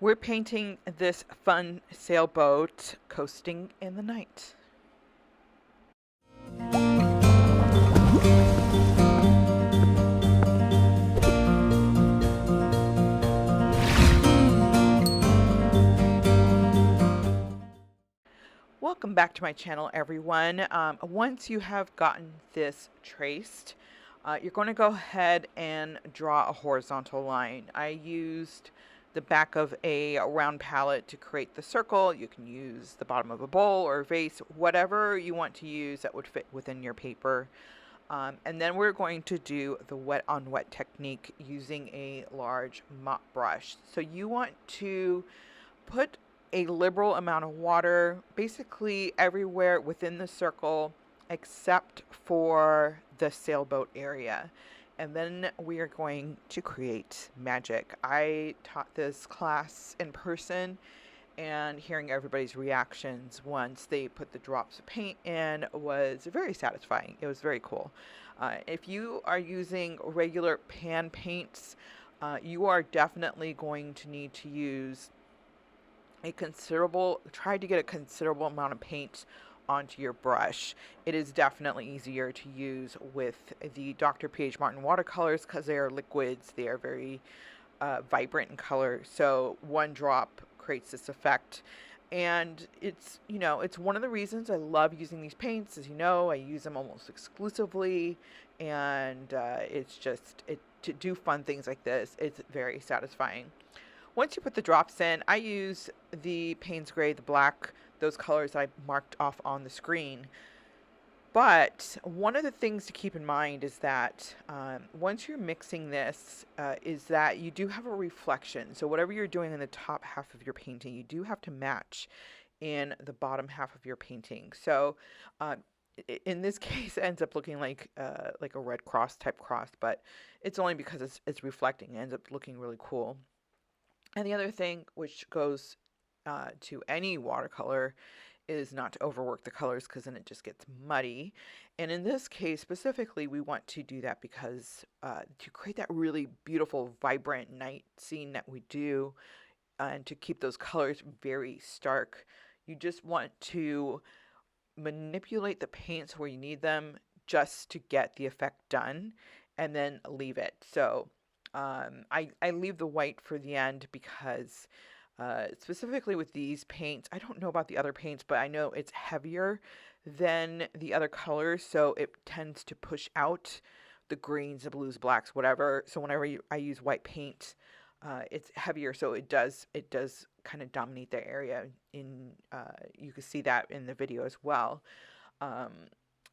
We're painting this fun sailboat coasting in the night. Welcome back to my channel, everyone. Once you have gotten this traced, you're going to go ahead and draw a horizontal line. I used the back of a round palette to create the circle. You can use the bottom of a bowl or a vase, whatever you want to use that would fit within your paper. And then we're going to do the wet on wet technique using a large mop brush. So you want to put a liberal amount of water basically everywhere within the circle except for the sailboat area. And then we are going to create magic. I taught this class in person, and hearing everybody's reactions once they put the drops of paint in was very satisfying. It was very cool. If you are using regular pan paints, you are definitely going to need to use try to get a considerable amount of paint onto your brush. It is definitely easier to use with the Dr. P.H. Martin watercolors because they are liquids. They are very vibrant in color. So one drop creates this effect. And it's one of the reasons I love using these paints. As you know, I use them almost exclusively. And to do fun things like this, it's very satisfying. Once you put the drops in, I use the Payne's Gray, the black, those colors I marked off on the screen. But one of the things to keep in mind is that once you're mixing this, is that you do have a reflection. So whatever you're doing in the top half of your painting, you do have to match in the bottom half of your painting. So in this case, it ends up looking like a Red Cross type cross, but it's only because it's reflecting. It ends up looking really cool. And the other thing, which goes to any watercolor, is not to overwork the colors because then it just gets muddy. And in this case specifically, we want to do that because to create that really beautiful, vibrant night scene that we do, and to keep those colors very stark, you just want to manipulate the paints where you need them just to get the effect done, and then leave it. So I leave the white for the end because specifically with these paints, I don't know about the other paints, but I know it's heavier than the other colors, so it tends to push out the greens, the blues, blacks, whatever. So whenever I use white paint, it's heavier, so it does kind of dominate the area. You can see that in the video as well.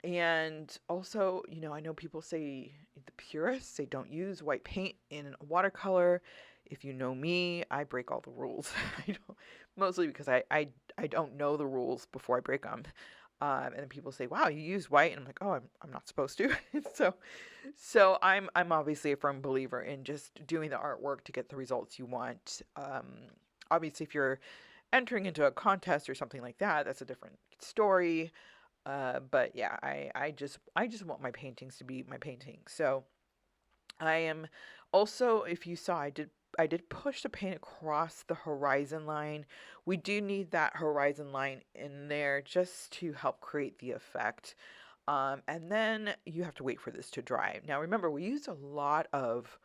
And also, I know people say, the purists, they don't use white paint in watercolor. If you know me, I break all the rules. Mostly because I don't know the rules before I break them. And then people say, wow, you use white. And I'm like, oh, I'm not supposed to. So I'm obviously a firm believer in just doing the artwork to get the results you want. Obviously, if you're entering into a contest or something like that, that's a different story. But yeah, I just want my paintings to be my paintings. So I am also, if you saw, I did push the paint across the horizon line. We do need that horizon line in there just to help create the effect. And then you have to wait for this to dry. Now remember, we use a lot of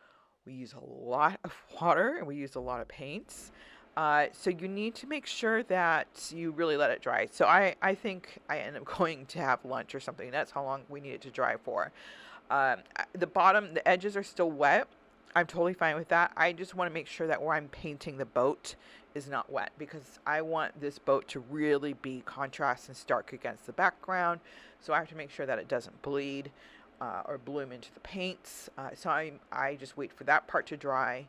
water, and we use a lot of paints. So you need to make sure that you really let it dry. So I think I end up going to have lunch or something. That's how long we need it to dry for. The edges are still wet. I'm totally fine with that. I just want to make sure that where I'm painting the boat is not wet, because I want this boat to really be contrast and stark against the background. So I have to make sure that it doesn't bleed or bloom into the paints. So I just wait for that part to dry.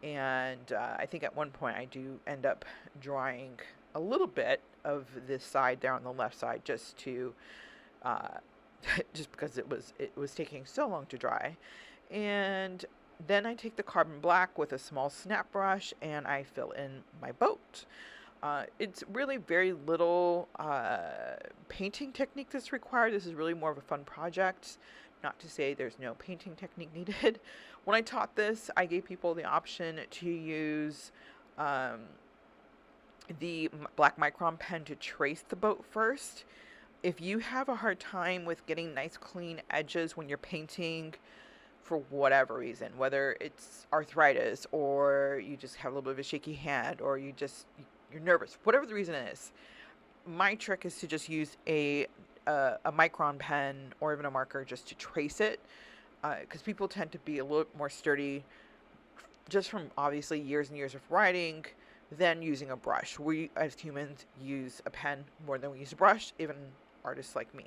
And I think at one point I do end up drying a little bit of this side there on the left side, just to just because it was taking so long to dry. And then I take the carbon black with a small snap brush and I fill in my boat. It's really very little painting technique that's required. This is really more of a fun project. Not to say there's no painting technique needed. When I taught this, I gave people the option to use um, the black micron pen to trace the boat first. If you have a hard time with getting nice clean edges when you're painting for whatever reason, whether it's arthritis or you just have a little bit of a shaky hand or you're nervous, whatever the reason is, my trick is to just use a micron pen or even a marker just to trace it, because people tend to be a little more sturdy just from obviously years and years of writing than using a brush. We as humans use a pen more than we use a brush, even artists like me.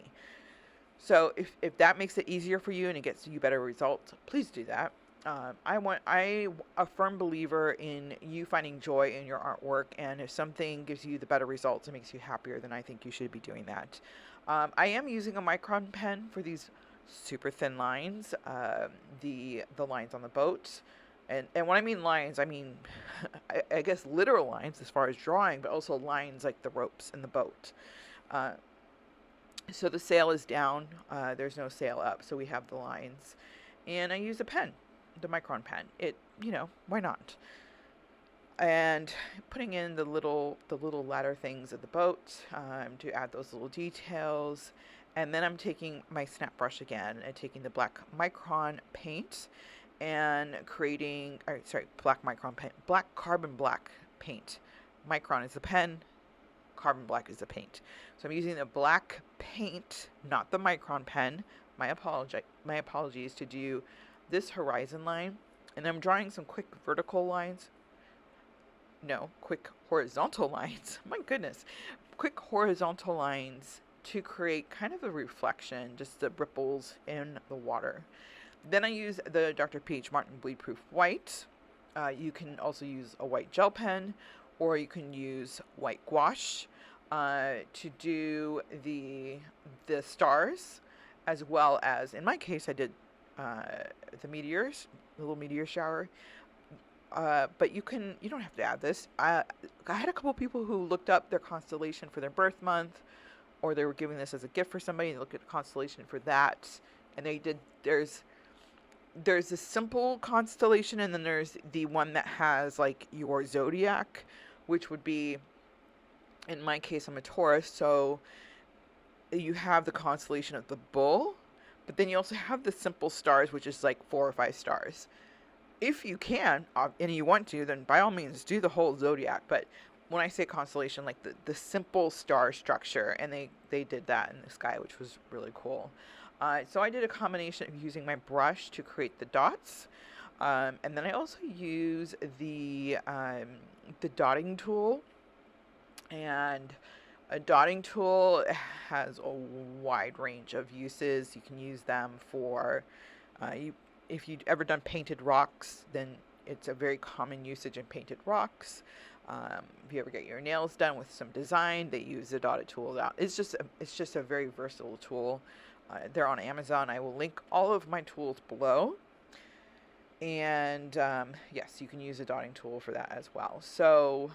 So if that makes it easier for you and it gets you better results, please do that. I'm a firm believer in you finding joy in your artwork, and if something gives you the better results and makes you happier, then I think you should be doing that. I am using a micron pen for these super thin lines, the lines on the boat. And when I mean lines, I mean, I guess literal lines as far as drawing, but also lines like the ropes in the boat. Uh, so the sail is down, there's no sail up, so we have the lines. And I use a pen, the micron pen. Why not? And putting in the little ladder things of the boat, to add those little details. And then I'm taking my snap brush again and taking the black micron paint and creating, black micron paint, black carbon black paint. Micron is the pen, carbon black is the paint. So I'm using the black paint, not the micron pen. My apologies to do this horizon line. And I'm drawing some quick vertical lines. No, quick horizontal lines. My goodness. Quick horizontal lines to create kind of a reflection, just the ripples in the water. Then I use the Dr. P.H. Martin Bleedproof White. You can also use a white gel pen, or you can use white gouache to do the stars, as well as, in my case, I did the meteors, the little meteor shower. But you don't have to add this. I had a couple people who looked up their constellation for their birth month, or they were giving this as a gift for somebody. They looked at the constellation for that, and they did. There's a simple constellation, and then there's the one that has like your zodiac, which would be, in my case, I'm a Taurus, so you have the constellation of the bull, but then you also have the simple stars, which is like 4 or 5 stars. If you can, and you want to, then by all means do the whole zodiac. But when I say constellation, like the simple star structure, and they did that in the sky, which was really cool. So I did a combination of using my brush to create the dots, and then I also use the dotting tool. And a dotting tool has a wide range of uses. You can use them for if you've ever done painted rocks, then it's a very common usage in painted rocks. If you ever get your nails done with some design, they use the dotted tool. It's just a very versatile tool. They're on Amazon. I will link all of my tools below. And yes, you can use a dotting tool for that as well. So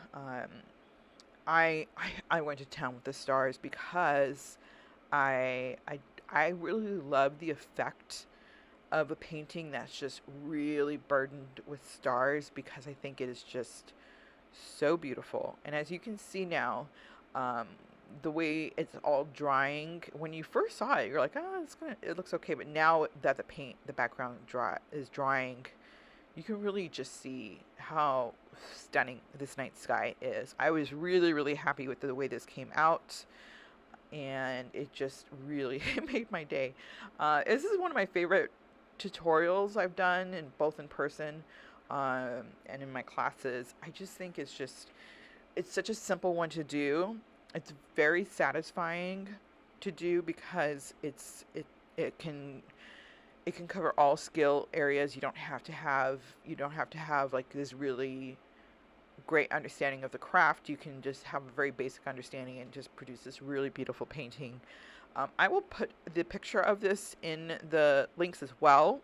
I went to town with the stars because I really love the effect of a painting that's just really burdened with stars, because I think it is just so beautiful. And as you can see now, the way it's all drying, when you first saw it, you're like, oh, it looks okay. But now that the background is drying, you can really just see how stunning this night sky is. I was really, really happy with the way this came out, and it just really made my day. This is one of my favorite tutorials I've done, both in person and in my classes. I just think it's such a simple one to do. It's very satisfying to do because it can cover all skill areas. You don't have to have like this really great understanding of the craft. You can just have a very basic understanding and just produce this really beautiful painting. I will put the picture of this in the links as well,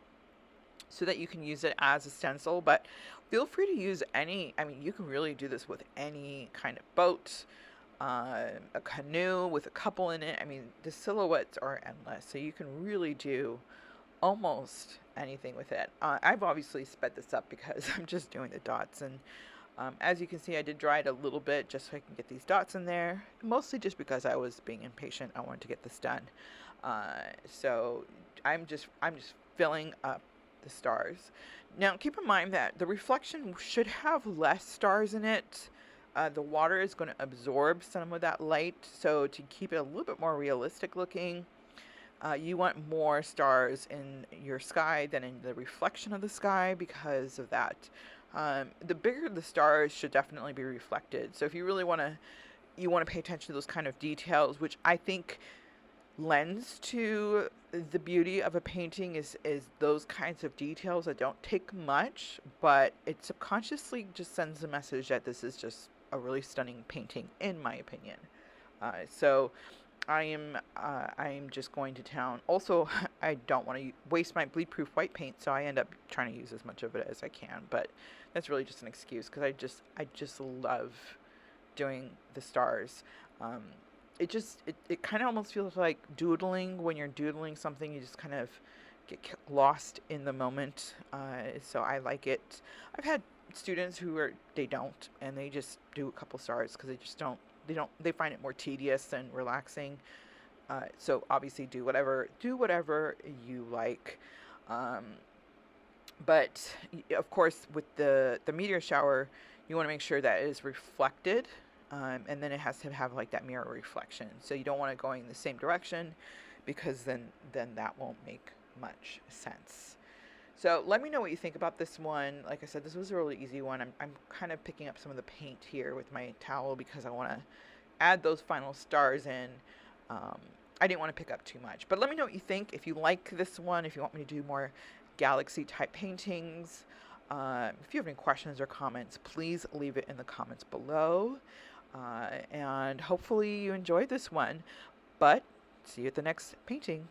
so that you can use it as a stencil, but feel free to use you can really do this with any kind of boat, a canoe with a couple in it. The silhouettes are endless, so you can really do almost anything with it. I've obviously sped this up because I'm just doing the dots, and As you can see, I did dry it a little bit just so I can get these dots in there, mostly just because I was being impatient. I wanted to get this done. So I'm just filling up the stars. Now keep in mind that the reflection should have less stars in it. The water is going to absorb some of that light, so to keep it a little bit more realistic looking, you want more stars in your sky than in the reflection of the sky because of that. The bigger the stars should definitely be reflected. So if you really want to, you want to pay attention to those kind of details, which I think lends to the beauty of a painting is those kinds of details that don't take much, but it subconsciously just sends a message that this is just a really stunning painting, in my opinion. So I'm just going to town. Also, I don't want to waste my bleed proof white paint, so I end up trying to use as much of it as I can, but that's really just an excuse because I just love doing the stars. It kind of almost feels like doodling. When you're doodling something, you just kind of get lost in the moment. So I like it. I've had students they don't, and they just do a couple stars because they find it more tedious and relaxing. So obviously do whatever you like. But of course, with the meteor shower, you want to make sure that it is reflected, and then it has to have like that mirror reflection. So you don't want it going the same direction, because then that won't make much sense. So let me know what you think about this one. Like I said, this was a really easy one. I'm kind of picking up some of the paint here with my towel because I want to add those final stars in. I didn't want to pick up too much. But let me know what you think. If you like this one, if you want me to do more galaxy type paintings. If you have any questions or comments, please leave it in the comments below. And hopefully you enjoyed this one. But see you at the next painting.